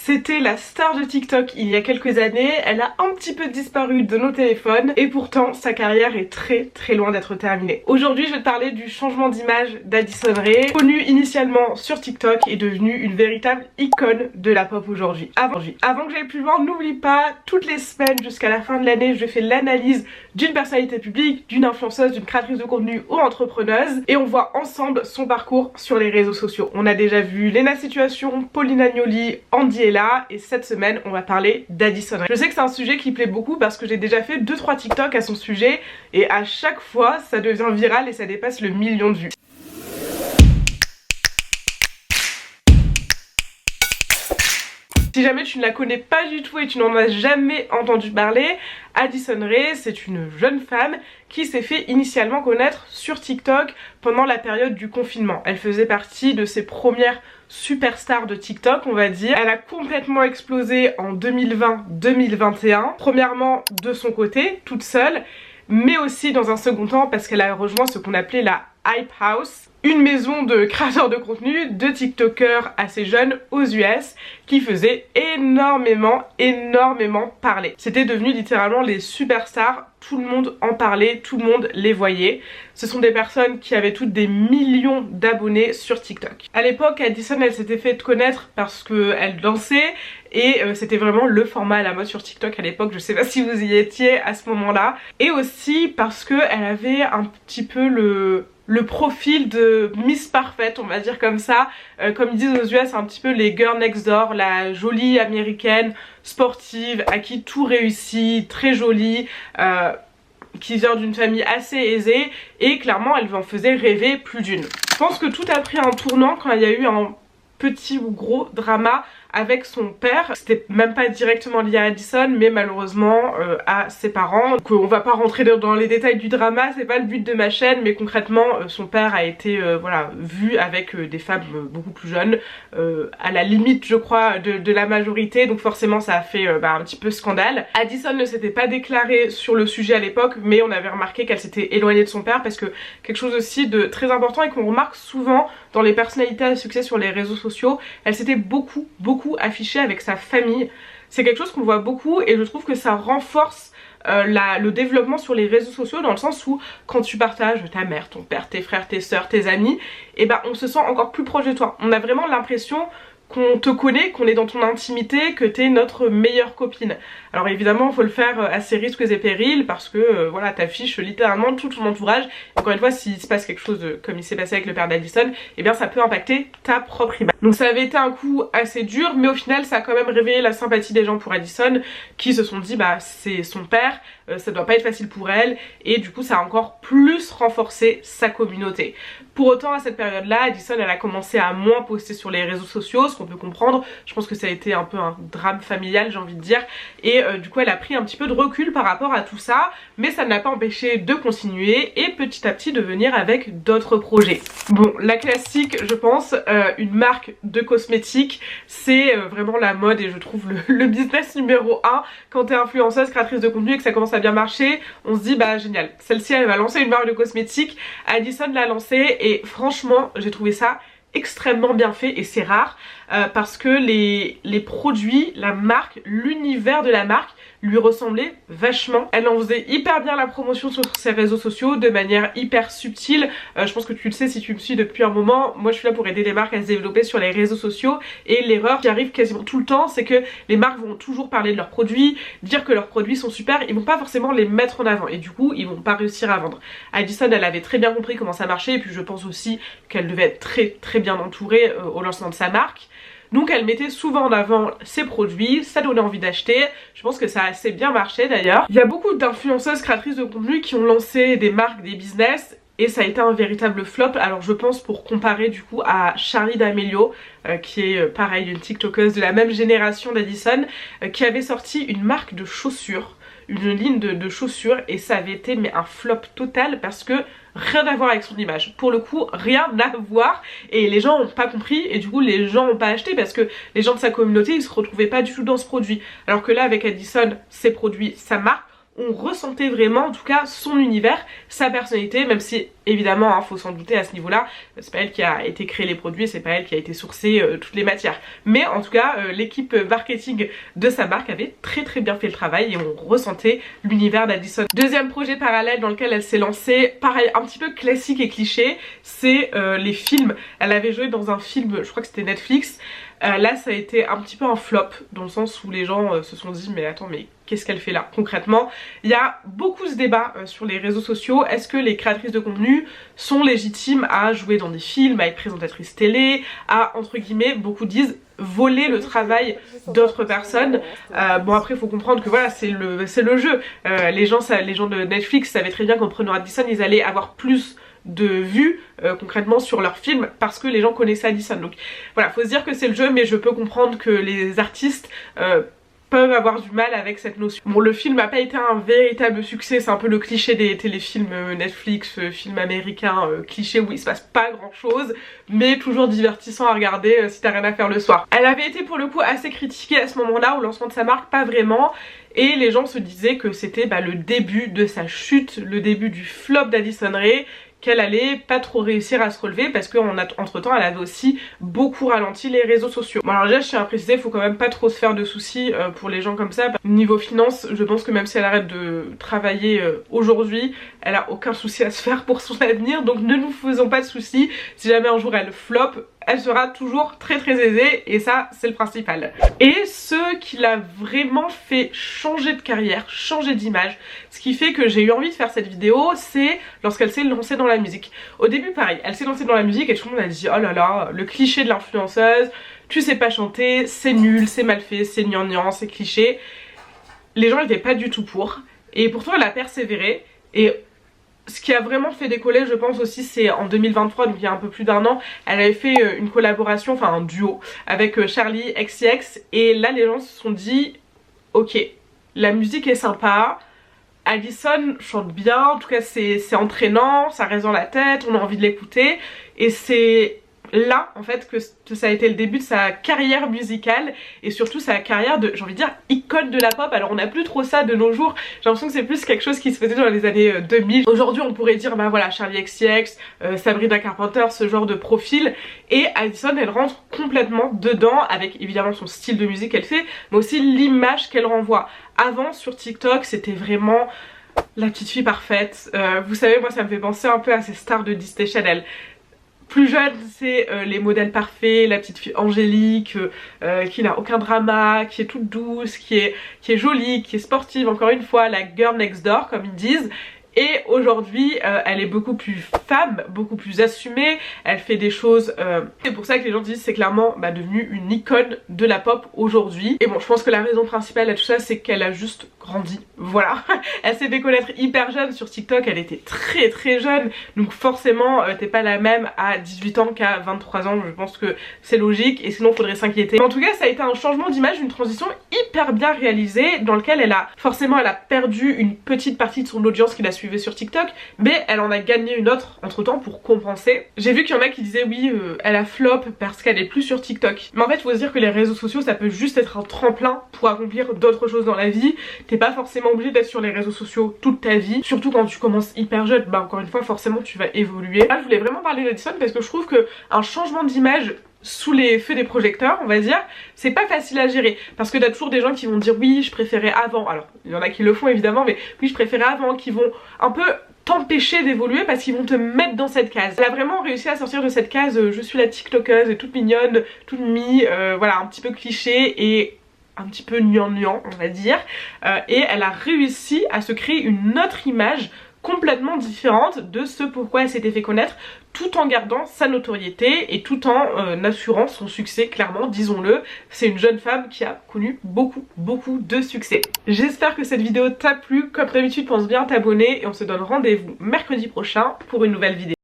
C'était la star de TikTok il y a quelques années, elle a un petit peu disparu de nos téléphones et pourtant sa carrière est très loin d'être terminée. Aujourd'hui je vais te parler du changement d'image d'Addison Rae, connue initialement sur TikTok et devenue une véritable icône de la pop aujourd'hui. Avant que j'aille plus loin, n'oublie pas, toutes les semaines jusqu'à la fin de l'année, je fais l'analyse d'une personnalité publique, d'une influenceuse, d'une créatrice de contenu ou entrepreneuse et on voit ensemble son parcours sur les réseaux sociaux. On a déjà vu Lena Situation, Pauline Agnoli, Andy Ella et cette semaine on va parler d'Addison Rae. Je sais que c'est un sujet qui plaît beaucoup parce que j'ai déjà fait 2-3 TikTok à son sujet et à chaque fois ça devient viral et ça dépasse le 1 million de vues. Si jamais tu ne la connais pas du tout et tu n'en as jamais entendu parler, Addison Rae, c'est une jeune femme qui s'est fait initialement connaître sur TikTok pendant la période du confinement. Elle faisait partie de ces premières superstars de TikTok, on va dire. Elle a complètement explosé en 2020-2021. Premièrement de son côté, toute seule, mais aussi dans un second temps parce qu'elle a rejoint ce qu'on appelait la Hype House, une maison de créateurs de contenu, de TikTokers assez jeunes aux US qui faisaient énormément parler. C'était devenu littéralement les superstars, tout le monde en parlait, tout le monde les voyait. Ce sont des personnes qui avaient toutes des millions d'abonnés sur TikTok. À l'époque, Addison, elle s'était fait connaître parce qu'elle dansait et c'était vraiment le format à la mode sur TikTok à l'époque. Je sais pas si vous y étiez à ce moment-là. Et aussi parce qu'elle avait un petit peu le profil de Miss Parfaite, on va dire comme ça. Comme ils disent aux US, un petit peu les girls next door, la jolie américaine, sportive, à qui tout réussit, très jolie, qui vient d'une famille assez aisée et clairement elle en faisait rêver plus d'une. Je pense que tout a pris un tournant quand il y a eu un petit ou gros drama avec son père. C'était même pas directement lié à Addison mais malheureusement à ses parents. Donc, on va pas rentrer dans les détails du drama, c'est pas le but de ma chaîne, mais concrètement son père a été voilà, vu avec des femmes beaucoup plus jeunes, à la limite je crois de la majorité, donc forcément ça a fait un petit peu scandale. Addison ne s'était pas déclarée sur le sujet à l'époque, mais on avait remarqué qu'elle s'était éloignée de son père parce que quelque chose aussi de très important et qu'on remarque souvent dans les personnalités à succès sur les réseaux sociaux, elle s'était beaucoup affichée avec sa famille. C'est quelque chose qu'on voit beaucoup et je trouve que ça renforce le développement sur les réseaux sociaux, dans le sens où quand tu partages ta mère, ton père, tes frères, tes soeurs, tes amis, et ben on se sent encore plus proche de toi. On a vraiment l'impression qu'on te connaît, qu'on est dans ton intimité, que t'es notre meilleure copine. Alors évidemment il faut le faire à ses risques et périls parce que voilà, t'affiches littéralement tout ton entourage. Encore une fois, s'il se passe quelque chose comme il s'est passé avec le père d'Addison, et bien ça peut impacter ta propre image. Donc ça avait été un coup assez dur, mais au final ça a quand même réveillé la sympathie des gens pour Addison, qui se sont dit bah c'est son père, ça doit pas être facile pour elle, et du coup ça a encore plus renforcé sa communauté. Pour autant à cette période là, Addison elle a commencé à moins poster sur les réseaux sociaux, ce qu'on peut comprendre. Je pense que ça a été un peu un drame familial, j'ai envie de dire, et du coup elle a pris un petit peu de recul par rapport à tout ça, mais ça ne l'a pas empêché de continuer et petit à petit de venir avec d'autres projets. Bon, la classique je pense, une marque de cosmétiques, c'est vraiment la mode et je trouve le business numéro 1 quand t'es influenceuse, créatrice de contenu et que ça commence à bien marcher. On se dit bah génial, celle-ci elle va lancer une marque de cosmétiques. Addison l'a lancée et franchement j'ai trouvé ça extrêmement bien fait et c'est rare parce que les produits, la marque, l'univers de la marque lui ressemblait vachement. Elle en faisait hyper bien la promotion sur ses réseaux sociaux de manière hyper subtile. Je pense que tu le sais si tu me suis depuis un moment, moi je suis là pour aider les marques à se développer sur les réseaux sociaux et l'erreur qui arrive quasiment tout le temps c'est que les marques vont toujours parler de leurs produits, dire que leurs produits sont super, ils vont pas forcément les mettre en avant et du coup ils vont pas réussir à vendre. Addison elle avait très bien compris comment ça marchait et puis je pense aussi qu'elle devait être très bien entourée au lancement de sa marque. Donc elle mettait souvent en avant ses produits, ça donnait envie d'acheter. Je pense que ça a assez bien marché d'ailleurs. Il y a beaucoup d'influenceuses créatrices de contenu qui ont lancé des marques, des business et ça a été un véritable flop. Alors je pense, pour comparer du coup à Charli D'Amelio qui est pareil une tiktokeuse de la même génération d'Addison, qui avait sorti une marque de chaussures, une ligne de chaussures, et ça avait été mais un flop total parce que rien à voir avec son image. Pour le coup, rien à voir et les gens n'ont pas compris et du coup les gens n'ont pas acheté parce que les gens de sa communauté ils se retrouvaient pas du tout dans ce produit. Alors que là avec Addison, ses produits, sa marque, on ressentait vraiment en tout cas son univers, sa personnalité, même si évidemment hein, faut s'en douter à ce niveau là, c'est pas elle qui a été créé les produits, c'est pas elle qui a été sourcée toutes les matières, mais en tout cas l'équipe marketing de sa marque avait très bien fait le travail et on ressentait l'univers d'Addison. Deuxième projet parallèle dans lequel elle s'est lancée, pareil un petit peu classique et cliché, c'est les films. Elle avait joué dans un film, je crois que c'était Netflix. Là ça a été un petit peu un flop dans le sens où les gens se sont dit mais attends mais qu'est-ce qu'elle fait là concrètement. Il y a beaucoup ce débat sur les réseaux sociaux, est-ce que les créatrices de contenu sont légitimes à jouer dans des films, à être présentatrices télé, à entre guillemets, beaucoup disent voler le travail d'autres personnes. Bon après il faut comprendre que voilà c'est le jeu, les gens de Netflix savaient très bien qu'en prenant Addison ils allaient avoir plus de vues concrètement sur leur film parce que les gens connaissaient Addison, donc voilà faut se dire que c'est le jeu, mais je peux comprendre que les artistes peuvent avoir du mal avec cette notion. Bon le film n'a pas été un véritable succès, c'est un peu le cliché des téléfilms Netflix, films américains clichés où il se passe pas grand chose, mais toujours divertissant à regarder si t'as rien à faire le soir. Elle avait été pour le coup assez critiquée à ce moment là, au lancement de sa marque pas vraiment, et les gens se disaient que c'était le début de sa chute, le début du flop d'Addison Rae, qu'elle allait pas trop réussir à se relever parce qu'entre temps elle avait aussi beaucoup ralenti les réseaux sociaux. Bon alors déjà je tiens à préciser, il faut quand même pas trop se faire de soucis pour les gens comme ça. Niveau finance, je pense que même si elle arrête de travailler aujourd'hui, elle a aucun souci à se faire pour son avenir, donc ne nous faisons pas de soucis. Si jamais un jour elle flop, elle sera toujours très aisée et ça c'est le principal. Et ce qui l'a vraiment fait changer de carrière, changer d'image, ce qui fait que j'ai eu envie de faire cette vidéo, c'est lorsqu'elle s'est lancée dans la musique. Au début pareil, elle s'est lancée dans la musique et tout le monde a dit oh là là, le cliché de l'influenceuse, tu sais pas chanter, c'est nul, c'est mal fait, c'est gnangnan, c'est cliché. Les gens n'étaient pas du tout pour, et pourtant elle a persévéré. Et ce qui a vraiment fait décoller je pense aussi c'est en 2023, donc il y a un peu plus d'un an, elle avait fait une collaboration, enfin un duo avec Charli XCX, et là les gens se sont dit ok, la musique est sympa, Addison chante bien, en tout cas c'est entraînant, ça reste dans la tête, on a envie de l'écouter, et c'est là en fait que ça a été le début de sa carrière musicale et surtout sa carrière de, j'ai envie de dire, icône de la pop. Alors on n'a plus trop ça de nos jours, j'ai l'impression que c'est plus quelque chose qui se faisait dans les années 2000. Aujourd'hui on pourrait dire bah voilà Charli XCX, Sabrina Carpenter, ce genre de profil, et Addison elle rentre complètement dedans avec évidemment son style de musique qu'elle fait mais aussi l'image qu'elle renvoie. Avant sur TikTok c'était vraiment la petite fille parfaite, vous savez moi ça me fait penser un peu à ces stars de Disney Channel. Plus jeune c'est les modèles parfaits, la petite fille angélique qui n'a aucun drama, qui est toute douce, qui est jolie, qui est sportive, encore une fois la girl next door comme ils disent. Et aujourd'hui elle est beaucoup plus femme, beaucoup plus assumée, elle fait des choses, c'est pour ça que les gens disent c'est clairement devenue une icône de la pop aujourd'hui. Et bon je pense que la raison principale à tout ça c'est qu'elle a juste grandi, voilà. Elle s'est fait connaître hyper jeune sur TikTok, elle était très jeune, donc forcément t'es pas la même à 18 ans qu'à 23 ans, je pense que c'est logique et sinon faudrait s'inquiéter. En tout cas ça a été un changement d'image, une transition hyper bien réalisée dans lequel elle a perdu une petite partie de son audience qui la suivait sur TikTok, mais elle en a gagné une autre entre temps pour compenser. J'ai vu qu'il y en a qui disaient oui elle a flop parce qu'elle est plus sur TikTok, mais en fait il faut se dire que les réseaux sociaux ça peut juste être un tremplin pour accomplir d'autres choses dans la vie. T'es pas forcément obligé d'être sur les réseaux sociaux toute ta vie, surtout quand tu commences hyper jeune, encore une fois forcément tu vas évoluer. Là je voulais vraiment parler d'Addison parce que je trouve que un changement d'image sous les feux des projecteurs on va dire, c'est pas facile à gérer parce que t'as toujours des gens qui vont dire oui je préférais avant, alors il y en a qui le font évidemment, mais oui je préférais avant, qui vont un peu t'empêcher d'évoluer parce qu'ils vont te mettre dans cette case. Elle a vraiment réussi à sortir de cette case je suis la tiktokeuse toute mignonne, toute voilà un petit peu cliché et un petit peu gnangnan on va dire, et elle a réussi à se créer une autre image complètement différente de ce pourquoi elle s'était fait connaître, tout en gardant sa notoriété et tout en assurant son succès, clairement, disons-le. C'est une jeune femme qui a connu beaucoup de succès. J'espère que cette vidéo t'a plu, comme d'habitude pense bien t'abonner et on se donne rendez-vous mercredi prochain pour une nouvelle vidéo.